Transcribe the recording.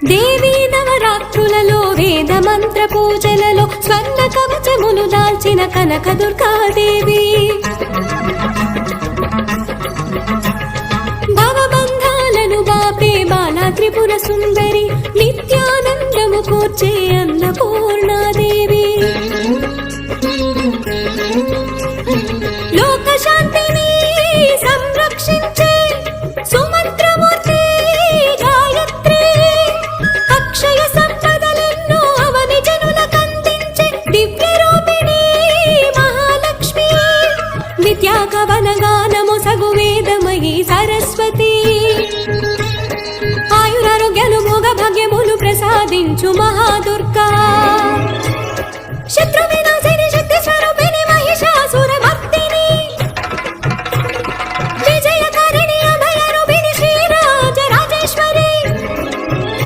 దేవీ నవరాత్రులలో వేద మంత్ర పూజలలో స్వర్ణ కవచములు దాల్చిన కనక దుర్గాదేవి భవబంధాలను బాపే బాలా త్రిపుర సుందరి నిత్యానందము కూర్చే అన్నపూర్ణాదేవి లోక శాంతిని సంరక్షించే సుమంత్రమూర్తి గాయత్రి అక్షయ సంపదలెన్నో అవని జనులకందించే దివ్య రూపిణి మహాలక్ష్మి విద్యాకవన గానము సగు వేదమయీ సరస్వతి ఆయురారోగ్యాలు భోగ భాగ్యములు ప్రసాదించు మహాదు